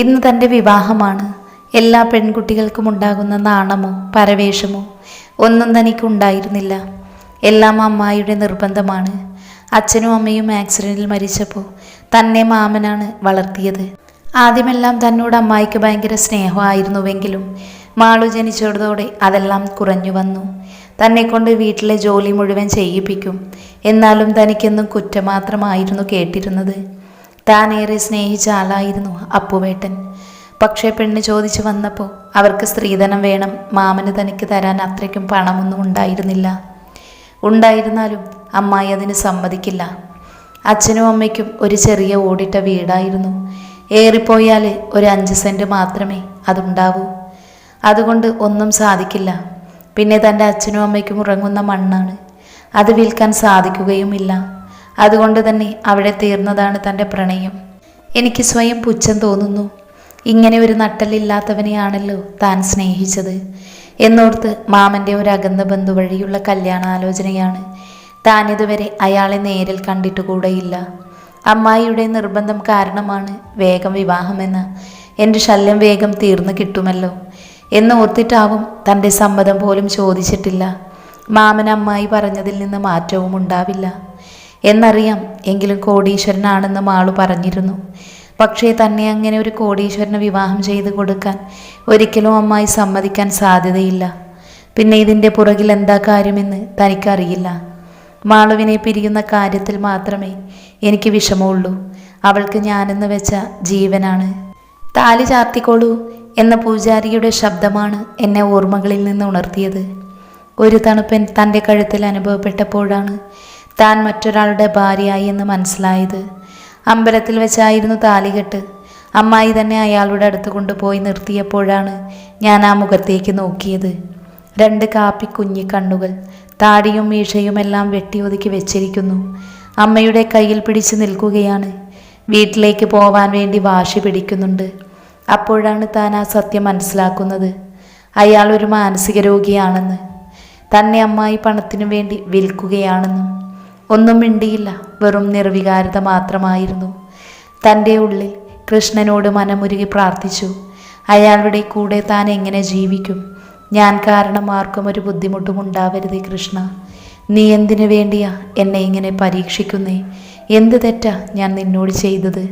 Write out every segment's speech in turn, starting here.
ഇന്ന് തൻ്റെ വിവാഹമാണ്. എല്ലാ പെൺകുട്ടികൾക്കും ഉണ്ടാകുന്ന നാണമോ പരവേഷമോ ഒന്നും തനിക്കുണ്ടായിരുന്നില്ല. എല്ലാം അമ്മായിയുടെ നിർബന്ധമാണ്. അച്ഛനും അമ്മയും ആക്സിഡൻറ്റിൽ മരിച്ചപ്പോൾ തന്നെ മാമനാണ് വളർത്തിയത്. ആദ്യമെല്ലാം തന്നോട് അമ്മായിക്ക് ഭയങ്കര സ്നേഹമായിരുന്നുവെങ്കിലും മാളു ജനിച്ചതോടെ അതെല്ലാം കുറഞ്ഞു വന്നു. തന്നെക്കൊണ്ട് വീട്ടിലെ ജോലി മുഴുവൻ ചെയ്യിപ്പിക്കും. എന്നാലും തനിക്കെന്നും കുറ്റം മാത്രമായിരുന്നു കേട്ടിരുന്നത്. താൻ ഏറെ സ്നേഹിച്ച ആളായിരുന്നു അപ്പുവേട്ടൻ. പക്ഷേ പെണ്ണ് ചോദിച്ചു വന്നപ്പോൾ അവർക്ക് സ്ത്രീധനം വേണം. മാമന് തനിക്ക് തരാൻ അത്രയ്ക്കും പണമൊന്നും ഉണ്ടായിരുന്നില്ല. ഉണ്ടായിരുന്നാലും അമ്മായി അതിന് സമ്മതിക്കില്ല. അച്ഛനും അമ്മയ്ക്കും ഒരു ചെറിയ ഓടിട്ട വീടായിരുന്നു. ഏറിപ്പോയാൽ ഒരു 5 സെൻറ്റ് മാത്രമേ അതുണ്ടാവൂ. അതുകൊണ്ട് ഒന്നും സാധിക്കില്ല. പിന്നെ തൻ്റെ അച്ഛനും അമ്മയ്ക്കും ഉറങ്ങുന്ന മണ്ണാണ്. അത് വിൽക്കാൻ സാധിക്കുകയുമില്ല. അതുകൊണ്ട് തന്നെ അവിടെ തീർന്നതാണ് തൻ്റെ പ്രണയം. എനിക്ക് സ്വയം പുച്ഛം തോന്നുന്നു. ഇങ്ങനെ ഒരു നട്ടലില്ലാത്തവനെയാണല്ലോ താൻ സ്നേഹിച്ചത് എന്നോർത്ത് മാമൻ്റെ ഒരു അകന്ന ബന്ധു വഴിയുള്ള കല്യാണാലോചനയാണ്. താനിതുവരെ അയാളെ നേരിൽ കണ്ടിട്ടുകൂടെയില്ല. അമ്മായിയുടെ നിർബന്ധം കാരണമാണ് വേഗം വിവാഹമെന്ന്. എൻ്റെ ശല്യം വേഗം തീർന്നു കിട്ടുമല്ലോ എന്ന് ഓർത്തിട്ടാവും തൻ്റെ സമ്മതം പോലും ചോദിച്ചിട്ടില്ല. മാമൻ അമ്മായി പറഞ്ഞതിൽ നിന്ന് മാറ്റവും ഉണ്ടാവില്ല എന്നറിയാം. എങ്കിലും കോടീശ്വരനാണെന്ന് മാളു പറഞ്ഞിരുന്നു. പക്ഷേ തന്നെ അങ്ങനെ ഒരു കോടീശ്വരന് വിവാഹം ചെയ്ത് കൊടുക്കാൻ ഒരിക്കലും അമ്മായി സമ്മതിക്കാൻ സാധ്യതയില്ല. പിന്നെ ഇതിൻ്റെ പുറകിൽ എന്താ കാര്യമെന്ന് തനിക്കറിയില്ല. മാളുവിനെ പിരിയുന്ന കാര്യത്തിൽ മാത്രമേ എനിക്ക് വിഷമമുള്ളൂ. അവൾക്ക് ഞാനെന്ന് വെച്ച ജീവനാണ്. താലി ചാർത്തിക്കോളൂ എന്ന പൂജാരിയുടെ ശബ്ദമാണ് എന്നെ ഓർമ്മകളിൽ നിന്ന് ഉണർത്തിയത്. ഒരു തണുപ്പൻ തൻ്റെ കഴുത്തിൽ അനുഭവപ്പെട്ടപ്പോഴാണ് താൻ മറ്റൊരാളുടെ ഭാര്യയായി എന്ന് മനസ്സിലായത്. അമ്പലത്തിൽ വെച്ചായിരുന്നു താലികെട്ട്. അമ്മായി തന്നെ അയാളുടെ അടുത്ത് കൊണ്ടുപോയി നിർത്തിയപ്പോഴാണ് ഞാൻ ആ മുഖത്തേക്ക് നോക്കിയത്. 2 കാപ്പി കുഞ്ഞി കണ്ണുകൾ, താടിയും മീശയുമെല്ലാം വെട്ടിയൊതുക്കി വെച്ചിരിക്കുന്നു. അമ്മയുടെ കയ്യിൽ പിടിച്ച് നിൽക്കുകയാണ്. വീട്ടിലേക്ക് പോവാൻ വേണ്ടി വാശി പിടിക്കുന്നുണ്ട്. അപ്പോഴാണ് താൻ ആ സത്യം മനസ്സിലാക്കുന്നത്. അയാൾ ഒരു മാനസിക രോഗിയാണെന്ന്, തന്നെ അമ്മായി പണത്തിനു വേണ്ടി വിൽക്കുകയാണെന്നും. ഒന്നും മിണ്ടിയില്ല. വെറും നിർവികാരത മാത്രമായിരുന്നു. തൻ്റെ ഉള്ളിൽ കൃഷ്ണനോട് മനമുരുകി പ്രാർത്ഥിച്ചു. അയാളുടെ കൂടെ താൻ എങ്ങനെ ജീവിക്കും? ഞാൻ കാരണം ആർക്കും ഒരു ബുദ്ധിമുട്ടും ഉണ്ടാവരുതേ കൃഷ്ണ. നീ എന്തിനു വേണ്ടിയാ എന്നെ ഇങ്ങനെ പരീക്ഷിക്കുന്നേ? എന്ത് തെറ്റാ ഞാൻ നിന്നോട് ചെയ്തത്?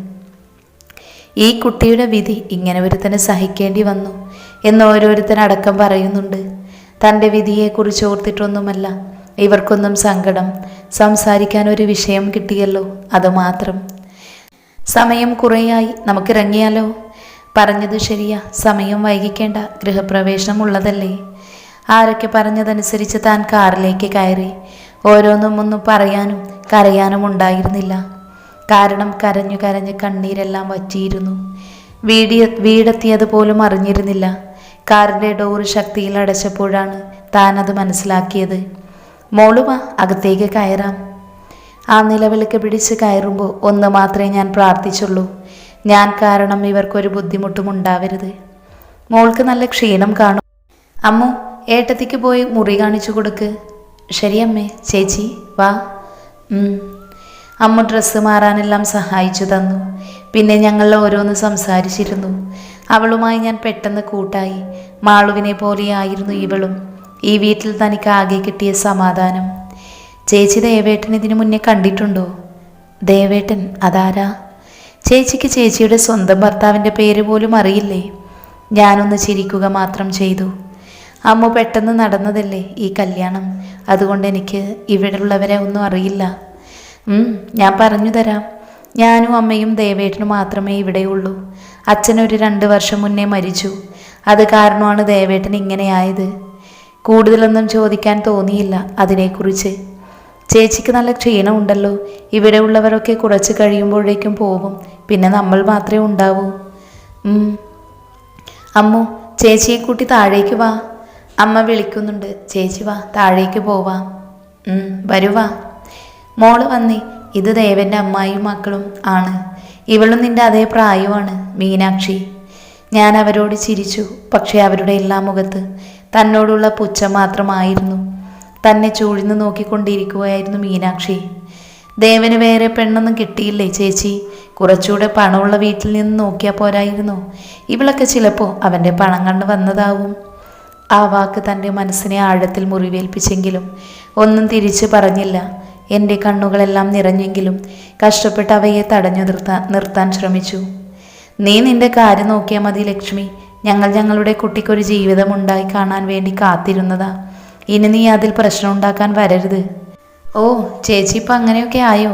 ഈ കുട്ടിയുടെ വിധി ഇങ്ങനെ ഒരുത്തന് സഹിക്കേണ്ടി വന്നു എന്ന് ഓരോരുത്തരടക്കം പറയുന്നുണ്ട്. തൻ്റെ വിധിയെക്കുറിച്ച് ഓർത്തിട്ടൊന്നുമല്ല ഇവർക്കൊന്നും സങ്കടം. സംസാരിക്കാൻ ഒരു വിഷയം കിട്ടിയല്ലോ, അതുമാത്രം. സമയം കുറേയായി, നമുക്കിറങ്ങിയാലോ? പറഞ്ഞത് ശരിയാ, സമയം വൈകിക്കേണ്ട. ഗൃഹപ്രവേശനം ഉള്ളതല്ലേ. ആരൊക്കെ പറഞ്ഞതനുസരിച്ച് താൻ കാറിലേക്ക് കയറി. ഓരോന്നും ഒന്നും പറയാനും കരയാനും ഉണ്ടായിരുന്നില്ല. കാരണം കരഞ്ഞു കരഞ്ഞ് കണ്ണീരെല്ലാം വറ്റിയിരുന്നു. വീടെത്തിയത് പോലും അറിഞ്ഞിരുന്നില്ല. കാറിൻ്റെ ഡോറ് ശക്തിയിൽ അടച്ചപ്പോഴാണ് താൻ അത് മനസ്സിലാക്കിയത്. മോളുവാ, അകത്തേക്ക് കയറാം. ആ നിലവിളക്ക് പിടിച്ച് കയറുമ്പോൾ ഒന്ന് മാത്രമേ ഞാൻ പ്രാർത്ഥിച്ചുള്ളൂ. ഞാൻ കാരണം ഇവർക്കൊരു ബുദ്ധിമുട്ടും ഉണ്ടാവരുത്. മോൾക്ക് നല്ല ക്ഷീണം കാണും. അമ്മു, ഏട്ടത്തിക്ക് പോയി മുറി കാണിച്ചു കൊടുക്ക്. ശരിയമ്മേ. ചേച്ചി വാ. അമ്മ ഡ്രസ്സ് മാറാനെല്ലാം സഹായിച്ചു തന്നു. പിന്നെ ഞങ്ങൾ ഓരോന്ന് സംസാരിച്ചിരുന്നു. അവളുമായി ഞാൻ പെട്ടെന്ന് കൂട്ടായി. മാളുവിനെ പോലെയായിരുന്നു ഇവളും. ഈ വീട്ടിൽ തനിക്ക് ആകെ കിട്ടിയ സമാധാനം. ചേച്ചി ദേവേട്ടൻ ഇതിനു മുന്നേ കണ്ടിട്ടുണ്ടോ? ദേവേട്ടൻ അതാരാ? ചേച്ചിക്ക് ചേച്ചിയുടെ സ്വന്തം ഭർത്താവിൻ്റെ പേര് പോലും അറിയില്ലേ? ഞാനൊന്ന് ചിരിക്കുക മാത്രം ചെയ്തു. അമ്മ പെട്ടെന്ന് നടന്നതല്ലേ ഈ കല്യാണം. അതുകൊണ്ട് എനിക്ക് ഇവിടെയുള്ളവരെ ഒന്നും അറിയില്ല. ഞാൻ പറഞ്ഞു തരാം. ഞാനും അമ്മയും ദേവേട്ടനും മാത്രമേ ഇവിടെയുള്ളൂ. അച്ഛനൊരു 2 വർഷം മുന്നേ മരിച്ചു. അത് കാരണമാണ് ദേവേട്ടൻ ഇങ്ങനെയായത്. കൂടുതലൊന്നും ചോദിക്കാൻ തോന്നിയില്ല അതിനെക്കുറിച്ച്. ചേച്ചിക്ക് നല്ല ക്ഷീണമുണ്ടല്ലോ. ഇവിടെ ഉള്ളവരൊക്കെ കുറച്ച് കഴിയുമ്പോഴേക്കും പോകും. പിന്നെ നമ്മൾ മാത്രമേ ഉണ്ടാവൂ. അമ്മു, ചേച്ചിയെ കൂട്ടി താഴേക്ക് വാ. അമ്മ വിളിക്കുന്നുണ്ട്. ചേച്ചി വാ, താഴേക്ക് പോവാം. വരുവാ. മോള് വന്നേ. ഇത് ദേവൻ്റെ അമ്മായിയും മക്കളും ആണ്. ഇവളും നിൻ്റെ അതേ പ്രായമാണ്, മീനാക്ഷി. ഞാൻ അവരോട് ചിരിച്ചു. പക്ഷേ അവരുടെ എല്ലാ മുഖത്ത് തന്നോടുള്ള പുച്ഛം മാത്രമായിരുന്നു. തന്നെ ചൂഴ്ന്നു നോക്കിക്കൊണ്ടിരിക്കുകയായിരുന്നു മീനാക്ഷി. ദേവന് വേറെ പെണ്ണൊന്നും കിട്ടിയില്ലേ ചേച്ചി? കുറച്ചുകൂടെ പണമുള്ള വീട്ടിൽ നിന്ന് നോക്കിയാൽ പോരായിരുന്നോ? ഇവളൊക്കെ ചിലപ്പോൾ അവൻ്റെ പണം കണ്ട് വന്നതാവും. ആ വാക്ക് തൻ്റെ മനസ്സിനെ ആഴത്തിൽ മുറിവേൽപ്പിച്ചെങ്കിലും ഒന്നും തിരിച്ചു പറഞ്ഞില്ല. എൻ്റെ കണ്ണുകളെല്ലാം നിറഞ്ഞെങ്കിലും കഷ്ടപ്പെട്ട് അവയെ തടഞ്ഞു നിർത്താൻ ശ്രമിച്ചു. നീ നിന്റെ കാര്യം നോക്കിയാൽ മതി ലക്ഷ്മി. ഞങ്ങൾ ഞങ്ങളുടെ കുട്ടിക്കൊരു ജീവിതമുണ്ടായി കാണാൻ വേണ്ടി കാത്തിരുന്നതാ. ഇനി നീ അതിൽ പ്രശ്നം ഉണ്ടാക്കാൻ വരരുത്. ഓ ചേച്ചി, ഇപ്പം അങ്ങനെയൊക്കെ ആയോ?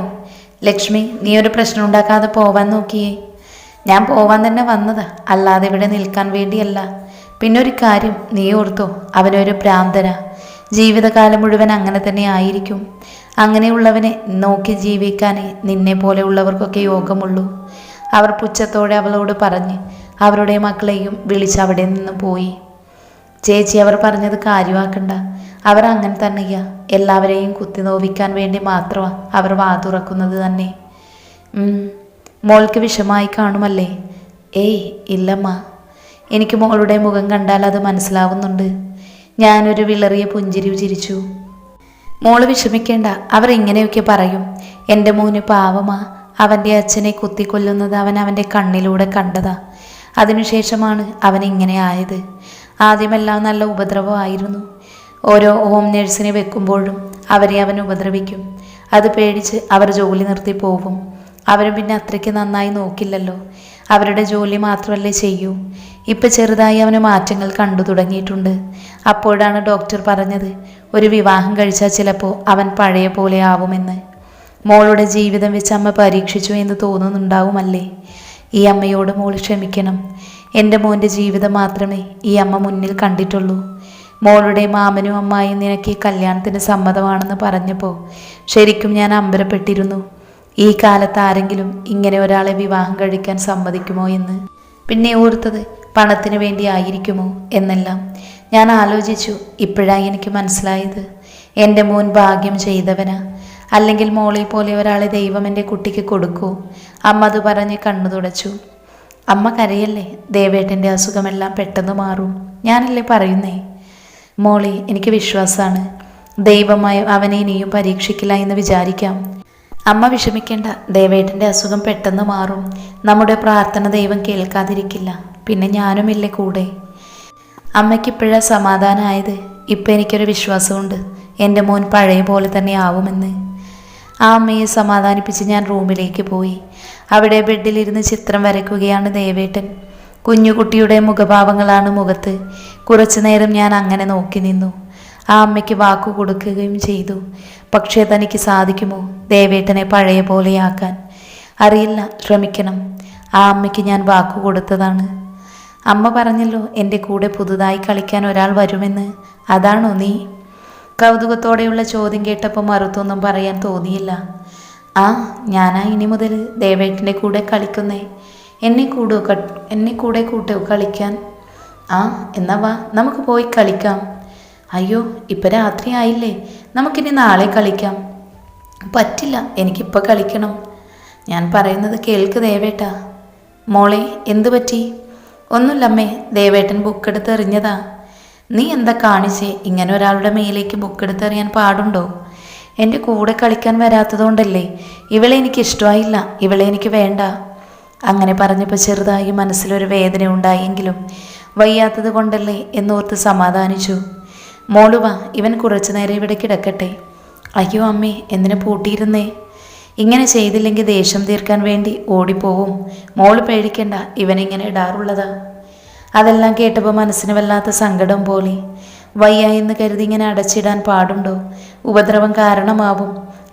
ലക്ഷ്മി, നീ ഒരു പ്രശ്നം ഉണ്ടാക്കാതെ പോവാൻ നോക്കിയേ. ഞാൻ പോവാൻ തന്നെ വന്നതാ, അല്ലാതെ ഇവിടെ നിൽക്കാൻ വേണ്ടിയല്ല. പിന്നെ ഒരു കാര്യം നീ ഓർത്തോ, അവനൊരു ഭ്രാന്തനാ. ജീവിതകാലം മുഴുവൻ അങ്ങനെ തന്നെ ആയിരിക്കും. അങ്ങനെയുള്ളവനെ നോക്കി ജീവിക്കാനേ നിന്നെ പോലെയുള്ളവർക്കൊക്കെ യോഗമുള്ളൂ. അവർ പുച്ഛത്തോടെ അവളോട് പറഞ്ഞ് അവരുടെ മക്കളെയും വിളിച്ച് അവിടെ നിന്ന് പോയി. ചേച്ചി, അവർ പറഞ്ഞത് കാര്യമാക്കണ്ട. അവർ അങ്ങനെ തന്നെയാ. എല്ലാവരെയും കുത്തി നോവിക്കാൻ വേണ്ടി മാത്രമാണ് അവർ വാതുറക്കുന്നത് തന്നെ. മോൾക്ക് വിഷമായി കാണുമല്ലേ? ഏയ് ഇല്ലമ്മ, എനിക്ക് മോളുടെ മുഖം കണ്ടാൽ അത് മനസ്സിലാവുന്നുണ്ട്. ഞാനൊരു വിളറിയ പുഞ്ചിരി ചിരിച്ചു. മോള് വിഷമിക്കേണ്ട, അവർ ഇങ്ങനെയൊക്കെ പറയും. എൻ്റെ മോന് പാവമാ. അവൻ്റെ അച്ഛനെ കുത്തിക്കൊല്ലുന്നത് അവൻ്റെ കണ്ണിലൂടെ കണ്ടതാ. അതിനുശേഷമാണ് അവൻ ഇങ്ങനെ ആയത്. ആദ്യമെല്ലാം നല്ല ഉപദ്രവമായിരുന്നു. ഓരോ ഹോം നേഴ്സിനെ വെക്കുമ്പോഴും അവരെ അവൻ ഉപദ്രവിക്കും. അത് പേടിച്ച് അവർ ജോലി നിർത്തി പോവും. അവരും പിന്നെ അത്രയ്ക്ക് നന്നായി നോക്കില്ലല്ലോ. അവരുടെ ജോലി മാത്രമല്ലേ ചെയ്യൂ. ഇപ്പം ചെറുതായി അവന് മാറ്റങ്ങൾ കണ്ടു തുടങ്ങിയിട്ടുണ്ട്. അപ്പോഴാണ് ഡോക്ടർ പറഞ്ഞത്, ഒരു വിവാഹം കഴിച്ചാൽ ചിലപ്പോൾ അവൻ പഴയ പോലെ ആവുമെന്ന്. മോളുടെ ജീവിതം വെച്ച് അമ്മ പരീക്ഷിച്ചു എന്ന് തോന്നുന്നുണ്ടാവുമല്ലേ? ഈ അമ്മയോട് മോൾ ക്ഷമിക്കണം. എൻ്റെ മോൻ്റെ ജീവിതം മാത്രമേ ഈ അമ്മ മുന്നിൽ കണ്ടിട്ടുള്ളൂ. മോളുടെ മാമനും അമ്മായും നിനക്ക് ഈ കല്യാണത്തിന് സമ്മതമാണെന്ന് പറഞ്ഞപ്പോൾ ശരിക്കും ഞാൻ അമ്പരപ്പെട്ടിരുന്നു. ഈ കാലത്ത് ആരെങ്കിലും ഇങ്ങനെ ഒരാളെ വിവാഹം കഴിക്കാൻ സമ്മതിക്കുമോ എന്ന്. പിന്നെ ഓർത്തത് പണത്തിന് വേണ്ടി ആയിരിക്കുമോ എന്നെല്ലാം ഞാൻ ആലോചിച്ചു. ഇപ്പോഴായി എനിക്ക് മനസ്സിലായത്, എൻ്റെ മോൻ ഭാഗ്യം ചെയ്തവനാ. അല്ലെങ്കിൽ മോളെ പോലെ ഒരാളെ ദൈവം എൻ്റെ കുട്ടിക്ക് കൊടുക്കൂ. അമ്മ അത് പറഞ്ഞ് കണ്ണു തുടച്ചു. അമ്മ കരയല്ലേ, ദേവേട്ടൻ്റെ അസുഖമെല്ലാം പെട്ടെന്ന് മാറും. ഞാനല്ലേ പറയുന്നേ. മോളെ, എനിക്ക് വിശ്വാസമാണ്. ദൈവമായി അവനെ ഇനിയും പരീക്ഷിക്കില്ല എന്ന് വിചാരിക്കാം. അമ്മ വിഷമിക്കേണ്ട, ദേവേട്ടൻ്റെ അസുഖം പെട്ടെന്ന് മാറും. നമ്മുടെ പ്രാർത്ഥന ദൈവം കേൾക്കാതിരിക്കില്ല. പിന്നെ ഞാനുമില്ലേ കൂടെ. അമ്മയ്ക്ക് ഇപ്പോഴാണ് സമാധാനമായത്. ഇപ്പം എനിക്കൊരു വിശ്വാസമുണ്ട്, എൻ്റെ മോൻ പഴയ പോലെ തന്നെ ആവുമെന്ന്. ആ അമ്മയെ സമാധാനിപ്പിച്ച് ഞാൻ റൂമിലേക്ക് പോയി. അവിടെ ബെഡിലിരുന്ന് ചിത്രം വരയ്ക്കുകയാണ് ദേവേട്ടൻ. കുഞ്ഞുകുട്ടിയുടെ മുഖഭാവങ്ങളാണ് മുഖത്ത്. കുറച്ചു നേരം ഞാൻ അങ്ങനെ നോക്കി നിന്നു. ആ അമ്മയ്ക്ക് വാക്കു കൊടുക്കുകയും ചെയ്തു. പക്ഷേ തനിക്ക് സാധിക്കുമോ ദേവേട്ടനെ പഴയ പോലെയാക്കാൻ? അറിയില്ല, ശ്രമിക്കണം. ആ അമ്മയ്ക്ക് ഞാൻ വാക്കു കൊടുത്തതാണ്. അമ്മ പറഞ്ഞല്ലോ എൻ്റെ കൂടെ പുതുതായി കളിക്കാൻ ഒരാൾ വരുമെന്ന്. അതാണോ നീ? കൗതുകത്തോടെയുള്ള ചോദ്യം കേട്ടപ്പോൾ മറുത്തൊന്നും പറയാൻ തോന്നിയില്ല. ആ, ഞാനാ ഇനി മുതൽ ദേവേട്ടൻ്റെ കൂടെ കളിക്കുന്നേ. എന്നെ കൂടെ കൂട്ടോ കളിക്കാൻ? ആ, എന്നാ വാ, നമുക്ക് പോയി കളിക്കാം. അയ്യോ, ഇപ്പം രാത്രി ആയില്ലേ, നമുക്കിനി നാളെ കളിക്കാം. പറ്റില്ല, എനിക്കിപ്പോൾ കളിക്കണം. ഞാൻ പറയുന്നത് കേൾക്ക് ദേവേട്ടാ. മോളെ, എന്തു പറ്റി? ഒന്നുമില്ലമ്മേ, ദേവേട്ടൻ ബുക്കെടുത്ത് എറിഞ്ഞതാ. നീ എന്താ കാണിച്ചേ? ഇങ്ങനെ ഒരാളുടെ മേലേക്ക് ബുക്കെടുത്തെറിയാൻ പാടുണ്ടോ? എൻ്റെ കൂടെ കളിക്കാൻ വരാത്തതുകൊണ്ടല്ലേ. ഇവളെ എനിക്ക് ഇഷ്ടമായില്ല, ഇവളെ എനിക്ക് വേണ്ട. അങ്ങനെ പറഞ്ഞപ്പോൾ ചെറുതായി മനസ്സിലൊരു വേദന ഉണ്ടായെങ്കിലും വയ്യാത്തത് കൊണ്ടല്ലേ എന്നോർത്ത് സമാധാനിച്ചു. മോള് വാ, ഇവൻ കുറച്ചു നേരം ഇവിടെ കിടക്കട്ടെ. അയ്യോ അമ്മേ, എന്തിനു പൂട്ടിയിരുന്നേ? ഇങ്ങനെ ചെയ്തില്ലെങ്കിൽ ദേഷ്യം തീർക്കാൻ വേണ്ടി ഓടിപ്പോവും. മോള് പേടിക്കണ്ട, ഇവനിങ്ങനെ ഇടാറുള്ളതാ. അതെല്ലാം കേട്ടപ്പോൾ മനസ്സിന് വല്ലാത്ത സങ്കടം പോലെ. വയ്യ എന്ന് കരുതി ഇങ്ങനെ അടച്ചിടാൻ പാടുണ്ടോ? ഉപദ്രവം കാരണമാവും.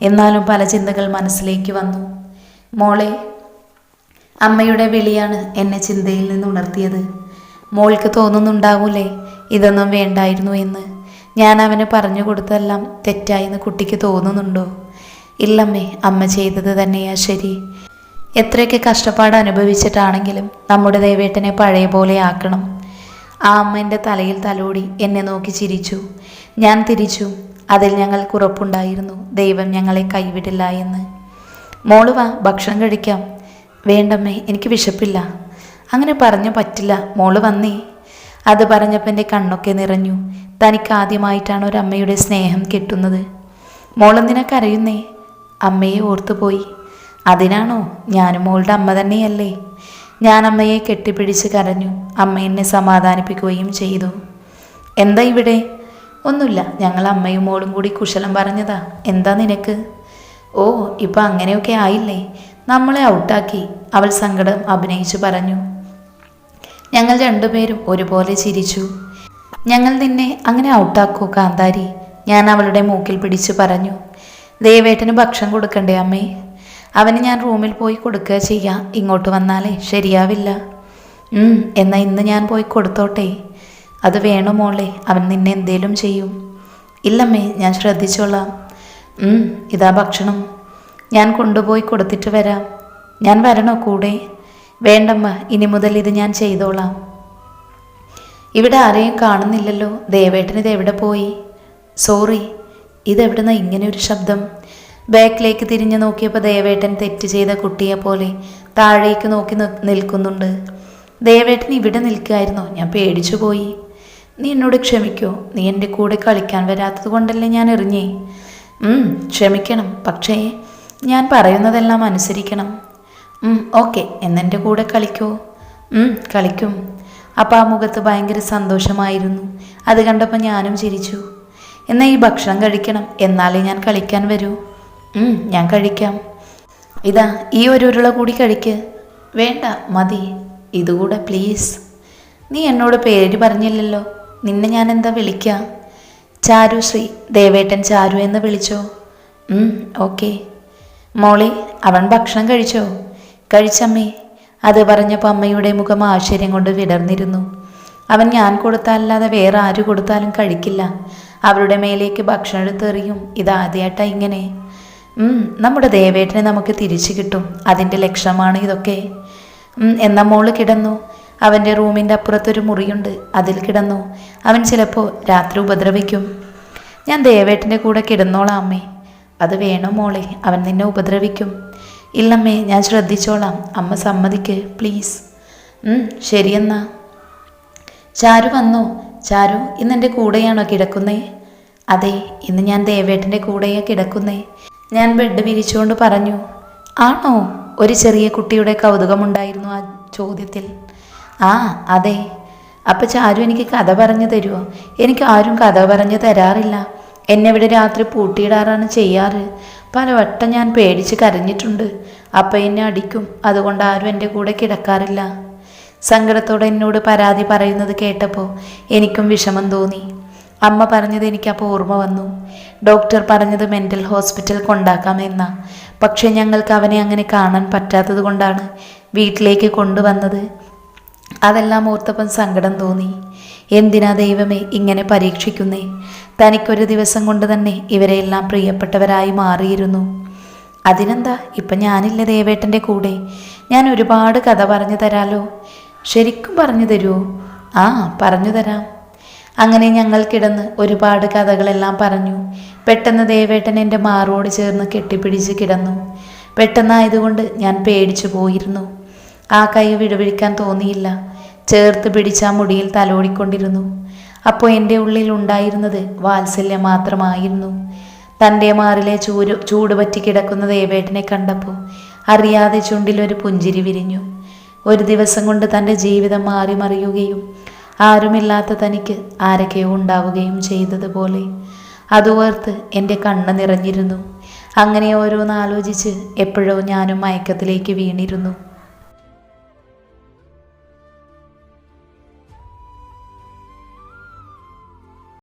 എന്നാലും പല ചിന്തകൾ മനസ്സിലേക്ക് വന്നു. മോളെ. അമ്മയുടെ വിളിയാണ് എന്നെ ചിന്തയിൽ നിന്ന് ഉണർത്തിയത്. മോൾക്ക് തോന്നുന്നുണ്ടാവൂലേ ഇതൊന്നും വേണ്ടായിരുന്നു എന്ന്? ഞാൻ അവന് പറഞ്ഞു കൊടുത്തതെല്ലാം തെറ്റായെന്ന് കുട്ടിക്ക് തോന്നുന്നുണ്ടോ? ഇല്ലമ്മേ, അമ്മ ചെയ്തത് തന്നെയാ ശരി. എത്രയൊക്കെ കഷ്ടപ്പാട് അനുഭവിച്ചിട്ടാണെങ്കിലും നമ്മുടെ ദേവേട്ടനെ പഴയ പോലെ ആക്കണം. ആ അമ്മ എൻ്റെ തലയിൽ തലോടി എന്നെ നോക്കി ചിരിച്ചു. ഞാൻ തിരിച്ചു. അതിൽ ഞങ്ങൾക്ക് ഉറപ്പുണ്ടായിരുന്നു, ദൈവം ഞങ്ങളെ കൈവിടില്ല എന്ന്. മോള് വാ, ഭക്ഷണം കഴിക്കാം. വേണ്ടമ്മേ, എനിക്ക് വിശപ്പില്ല. അങ്ങനെ പറഞ്ഞു പറ്റില്ല, മോള് വന്നേ. അത് പറഞ്ഞപ്പോൾ എൻ്റെ കണ്ണൊക്കെ നിറഞ്ഞു. തനിക്ക് ആദ്യമായിട്ടാണ് ഒരമ്മയുടെ സ്നേഹം കിട്ടുന്നത്. മോളെന്തിനാ കരയുന്നേ? അമ്മയെ ഓർത്തുപോയി. അതിനാണോ? ഞാനും മോളുടെ അമ്മ തന്നെയല്ലേ. ഞാൻ അമ്മയെ കെട്ടിപ്പിടിച്ച് കരഞ്ഞു. അമ്മ എന്നെ സമാധാനിപ്പിക്കുകയും ചെയ്തു. എന്താ ഇവിടെ? ഒന്നുമില്ല, ഞങ്ങൾ അമ്മയും മോളും കൂടി കുശലം പറഞ്ഞതാ. എന്താ നിനക്ക്? ഓ, ഇപ്പം അങ്ങനെയൊക്കെ ആയില്ലേ? നമ്മളെ ഔട്ടാക്കി, അവൾ സങ്കടം അഭിനയിച്ചു പറഞ്ഞു. ഞങ്ങൾ രണ്ടുപേരും ഒരുപോലെ ചിരിച്ചു. ഞങ്ങൾ നിന്നെ അങ്ങനെ ഔട്ടാക്കൂ കാന്താരി? ഞാൻ അവളുടെ മൂക്കിൽ പിടിച്ചു പറഞ്ഞു. ദേവേട്ടന് ഭക്ഷണം കൊടുക്കണ്ടേ അമ്മേ? അവന് ഞാൻ റൂമിൽ പോയി കൊടുക്കുക ചെയ്യാം. ഇങ്ങോട്ട് വന്നാലേ ശരിയാവില്ല. എന്നാൽ ഇന്ന് ഞാൻ പോയി കൊടുത്തോട്ടെ? അത് വേണോ മോളെ? അവൻ നിന്നെ എന്തേലും ചെയ്യും. ഇല്ലമ്മേ, ഞാൻ ശ്രദ്ധിച്ചോളാം. ഇതാ ഭക്ഷണം. ഞാൻ കൊണ്ടുപോയി കൊടുത്തിട്ട് വരാം. ഞാൻ വരണോ കൂടെ? വേണ്ടമ്മ, ഇനി മുതൽ ഇത് ഞാൻ ചെയ്തോളാം. ഇവിടെ ആരെയും കാണുന്നില്ലല്ലോ. ദേവേട്ടൻ ഇതെവിടെ പോയി? സോറി, ഇതെവിടുന്ന ഇങ്ങനെ ഒരു ശബ്ദം? ബാക്കിലേക്ക് തിരിഞ്ഞു നോക്കിയപ്പോൾ ദേവേട്ടൻ തെറ്റ് ചെയ്ത കുട്ടിയെ പോലെ താഴേക്ക് നോക്കി നിൽക്കുന്നുണ്ട്. ദേവേട്ടൻ ഇവിടെ നിൽക്കുകയായിരുന്നോ? ഞാൻ പേടിച്ചു പോയി. നീ എന്നോട് ക്ഷമിക്കോ? നീ എൻ്റെ കൂടെ കളിക്കാൻ വരാത്തത് കൊണ്ടല്ലേ ഞാൻ എറിഞ്ഞേ. ക്ഷമിക്കണം, പക്ഷേ ഞാൻ പറയുന്നതെല്ലാം അനുസരിക്കണം. ഓക്കെ, എന്നെൻ്റെ കൂടെ കളിക്കോ? കളിക്കും. അപ്പം ആ മുഖത്ത് ഭയങ്കര സന്തോഷമായിരുന്നു. അത് കണ്ടപ്പോൾ ഞാനും ചിരിച്ചു. എന്നാൽ ഈ ഭക്ഷണം കഴിക്കണം, എന്നാലേ ഞാൻ കളിക്കാൻ വരൂ. ഞാൻ കഴിക്കാം. ഇതാ, ഈ ഒരു ഉരുള കൂടി കഴിക്ക്. വേണ്ട, മതി. ഇതുകൂടെ പ്ലീസ്. നീ എന്നോട് പേര് പറഞ്ഞില്ലല്ലോ. നിന്നെ ഞാൻ എന്താ വിളിക്കാം? ചാരുശ്രീ. ദേവേട്ടൻ ചാരു എന്ന് വിളിച്ചോ? ഓക്കെ. മോളെ, അവൻ ഭക്ഷണം കഴിച്ചോ? കഴിച്ചമ്മേ. അത് പറഞ്ഞപ്പോൾ അമ്മയുടെ മുഖം ആശ്ചര്യം കൊണ്ട് വിടർന്നിരുന്നു. അവൻ ഞാൻ കൊടുത്താലല്ലാതെ വേറെ ആര് കൊടുത്താലും കഴിക്കില്ല. അവരുടെ മേലേക്ക് ഭക്ഷണം എടുത്തെറിയും. ഇതാദ്യമായിട്ടാ ഇങ്ങനെ. നമ്മുടെ ദേവേട്ടനെ നമുക്ക് തിരിച്ചു കിട്ടും. അതിൻ്റെ ലക്ഷ്യമാണ് ഇതൊക്കെ. എന്നാ മോള് കിടന്നു. അവൻ്റെ റൂമിൻ്റെ അപ്പുറത്തൊരു മുറിയുണ്ട്, അതിൽ കിടന്നു. അവൻ ചിലപ്പോൾ രാത്രി ഉപദ്രവിക്കും. ഞാൻ ദേവേട്ടൻ്റെ കൂടെ കിടന്നോളാം അമ്മേ. അത് വേണോ മോളെ? അവൻ നിന്നെ ഉപദ്രവിക്കും. ഇല്ലമ്മേ, ഞാൻ ശ്രദ്ധിച്ചോളാം. അമ്മ സമ്മതിക്ക് പ്ലീസ്. ശരിയെന്നാ. ചാരു വന്നോ? ചാരു, ഇന്ന് എൻ്റെ കൂടെയാണോ കിടക്കുന്നേ? അതെ, ഇന്ന് ഞാൻ ദേവേട്ടൻ്റെ കൂടെയാണ് കിടക്കുന്നേ. ഞാൻ ബെഡ് വിരിച്ചുകൊണ്ട് പറഞ്ഞു. ആണോ? ഒരു ചെറിയ കുട്ടിയുടെ കൗതുകമുണ്ടായിരുന്നു ആ ചോദ്യത്തിൽ. അതെ. അപ്പം ചാരു എനിക്ക് കഥ പറഞ്ഞു തരുമോ? എനിക്ക് ആരും കഥ പറഞ്ഞു തരാറില്ല. എന്നെ ഇവിടെ രാത്രി പൂട്ടിയിടാറാണ് ചെയ്യാറ്. പലവട്ടം ഞാൻ പേടിച്ച് കരഞ്ഞിട്ടുണ്ട്. അപ്പം എന്നെ അടിക്കും. അതുകൊണ്ട് ആരും എൻ്റെ കൂടെ കിടക്കാറില്ല. സങ്കടത്തോടെ എന്നോട് പരാതി പറയുന്നത് കേട്ടപ്പോൾ എനിക്കും വിഷമം തോന്നി. അമ്മ പറഞ്ഞത് എനിക്കപ്പോൾ ഓർമ്മ വന്നു. ഡോക്ടർ പറഞ്ഞത് മെൻ്റൽ ഹോസ്പിറ്റൽ കൊണ്ടാക്കാമെന്നാ. പക്ഷേ ഞങ്ങൾക്ക് അവനെ അങ്ങനെ കാണാൻ പറ്റാത്തത് കൊണ്ടാണ് വീട്ടിലേക്ക് കൊണ്ടുവന്നത്. അതെല്ലാം ഓർത്തപ്പം സങ്കടം തോന്നി. എന്തിനാ ദൈവമേ ഇങ്ങനെ പരീക്ഷിക്കുന്നേ? തനിക്കൊരു ദിവസം കൊണ്ട് തന്നെ ഇവരെല്ലാം പ്രിയപ്പെട്ടവരായി മാറിയിരുന്നു. അതിനെന്താ, ഇപ്പം ഞാനില്ലേ ദേവേട്ടൻ്റെ കൂടെ? ഞാൻ ഒരുപാട് കഥ പറഞ്ഞു തരാലോ. ശരിക്കും പറഞ്ഞു തരുമോ? പറഞ്ഞു തരാം. അങ്ങനെ ഞങ്ങൾ കിടന്ന് ഒരുപാട് കഥകളെല്ലാം പറഞ്ഞു. പെട്ടെന്ന് ദേവേട്ടൻ എൻ്റെ മാറോട് ചേർന്ന് കെട്ടിപ്പിടിച്ച് കിടന്നു. പെട്ടെന്നായതുകൊണ്ട് ഞാൻ പേടിച്ചു പോയിരുന്നു. ആ കൈ വിടുവിടിക്കാൻ തോന്നിയില്ല. ചേർത്ത് പിടിച്ച ആ മുടിയിൽ തലോടിക്കൊണ്ടിരുന്നു. അപ്പോൾ എൻ്റെ ഉള്ളിൽ ഉണ്ടായിരുന്നത് വാത്സല്യം മാത്രമായിരുന്നു. തൻ്റെ മാറിലെ ചൂട് പറ്റി കിടക്കുന്ന ദേവേട്ടനെ കണ്ടപ്പോൾ അറിയാതെ ചുണ്ടിലൊരു പുഞ്ചിരി വിരിഞ്ഞു. ഒരു ദിവസം കൊണ്ട് തൻ്റെ ജീവിതം മാറി മറിയുകയും ആരുമില്ലാത്ത തനിക്ക് ആരൊക്കെയോ ഉണ്ടാവുകയും ചെയ്തതുപോലെ. അതോർത്ത് എൻ്റെ കണ്ണ് നിറഞ്ഞിരുന്നു. അങ്ങനെ ഓരോന്നാലോചിച്ച് എപ്പോഴോ ഞാനും മയക്കത്തിലേക്ക് വീണിരുന്നു.